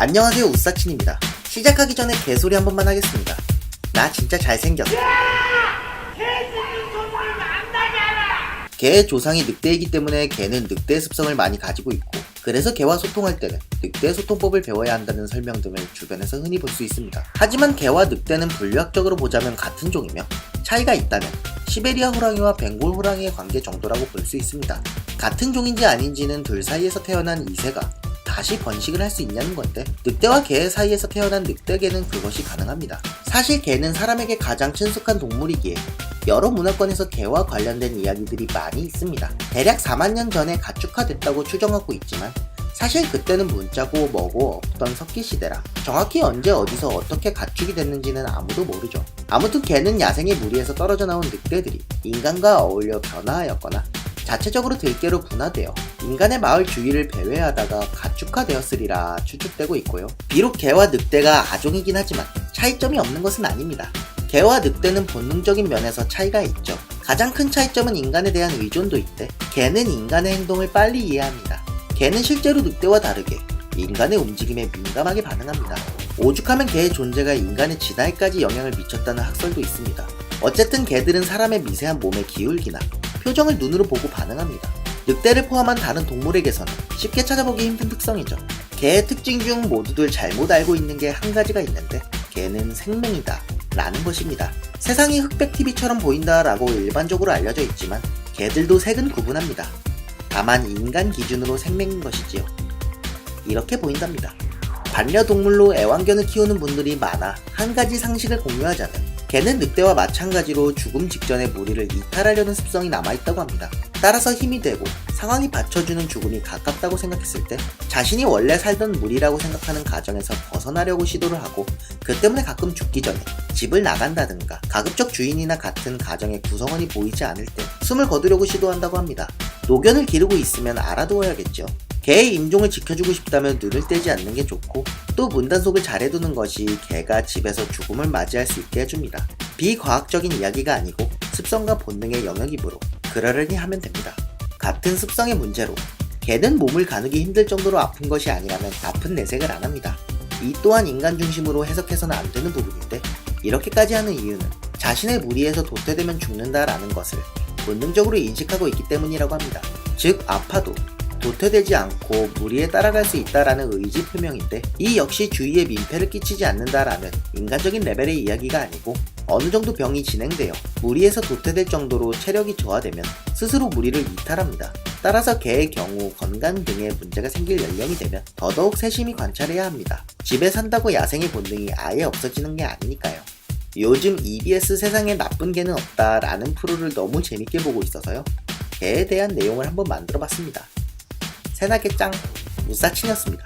안녕하세요, 우사친입니다. 시작하기 전에 개소리 한 번만 하겠습니다. 나 진짜 잘생겼어. 개의 조상이 늑대이기 때문에 개는 늑대 습성을 많이 가지고 있고, 그래서 개와 소통할 때는 늑대 소통법을 배워야 한다는 설명 등을 주변에서 흔히 볼 수 있습니다. 하지만 개와 늑대는 분류학적으로 보자면 같은 종이며, 차이가 있다면 시베리아 호랑이와 벵골 호랑이의 관계 정도라고 볼 수 있습니다. 같은 종인지 아닌지는 둘 사이에서 태어난 이새가 다시 번식을 할 수 있냐는 건데, 늑대와 개 사이에서 태어난 늑대개는 그것이 가능합니다. 사실 개는 사람에게 가장 친숙한 동물이기에 여러 문화권에서 개와 관련된 이야기들이 많이 있습니다. 대략 4만 년 전에 가축화됐다고 추정하고 있지만, 사실 그때는 문자고 뭐고 없던 석기시대라 정확히 언제 어디서 어떻게 가축이 됐는지는 아무도 모르죠. 아무튼 개는 야생의 무리에서 떨어져 나온 늑대들이 인간과 어울려 변화하였거나 자체적으로 들개로 분화되어 인간의 마을 주위를 배회하다가 가축화되었으리라 추측되고 있고요. 비록 개와 늑대가 아종이긴 하지만 차이점이 없는 것은 아닙니다. 개와 늑대는 본능적인 면에서 차이가 있죠. 가장 큰 차이점은 인간에 대한 의존도인데, 개는 인간의 행동을 빨리 이해합니다. 개는 실제로 늑대와 다르게 인간의 움직임에 민감하게 반응합니다. 오죽하면 개의 존재가 인간의 진화에까지 영향을 미쳤다는 학설도 있습니다. 어쨌든 개들은 사람의 미세한 몸의 기울기나 표정을 눈으로 보고 반응합니다. 늑대를 포함한 다른 동물에게서는 쉽게 찾아보기 힘든 특성이죠. 개의 특징 중 모두들 잘못 알고 있는 게 한 가지가 있는데, 개는 생명이다 라는 것입니다. 세상이 흑백TV처럼 보인다 라고 일반적으로 알려져 있지만, 개들도 색은 구분합니다. 다만 인간 기준으로 생명인 것이지요. 이렇게 보인답니다. 반려동물로 애완견을 키우는 분들이 많아 한 가지 상식을 공유하자면, 개는 늑대와 마찬가지로 죽음 직전에 무리를 이탈하려는 습성이 남아있다고 합니다. 따라서 힘이 되고 상황이 받쳐주는 죽음이 가깝다고 생각했을 때 자신이 원래 살던 무리라고 생각하는 가정에서 벗어나려고 시도를 하고, 그 때문에 가끔 죽기 전에 집을 나간다든가 가급적 주인이나 같은 가정의 구성원이 보이지 않을 때 숨을 거두려고 시도한다고 합니다. 노견을 기르고 있으면 알아두어야겠죠. 개의 임종을 지켜주고 싶다면 눈을 떼지 않는 게 좋고, 또 문단속을 잘 해두는 것이 개가 집에서 죽음을 맞이할 수 있게 해줍니다. 비과학적인 이야기가 아니고 습성과 본능의 영역이므로 그러려니 하면 됩니다. 같은 습성의 문제로 개는 몸을 가누기 힘들 정도로 아픈 것이 아니라면 아픈 내색을 안 합니다. 이 또한 인간 중심으로 해석해서는 안 되는 부분인데, 이렇게까지 하는 이유는 자신의 무리에서 도태되면 죽는다라는 것을 본능적으로 인식하고 있기 때문이라고 합니다. 즉, 아파도 도태되지 않고 무리에 따라갈 수 있다라는 의지 표명인데, 이 역시 주위에 민폐를 끼치지 않는다라는 인간적인 레벨의 이야기가 아니고, 어느 정도 병이 진행되어 무리에서 도태될 정도로 체력이 저하되면 스스로 무리를 이탈합니다. 따라서 개의 경우 건강 등의 문제가 생길 연령이 되면 더더욱 세심히 관찰해야 합니다. 집에 산다고 야생의 본능이 아예 없어지는 게 아니니까요. 요즘 EBS 세상에 나쁜 개는 없다 라는 프로를 너무 재밌게 보고 있어서요, 개에 대한 내용을 한번 만들어봤습니다. 새나개 짱! 우사친이었습니다.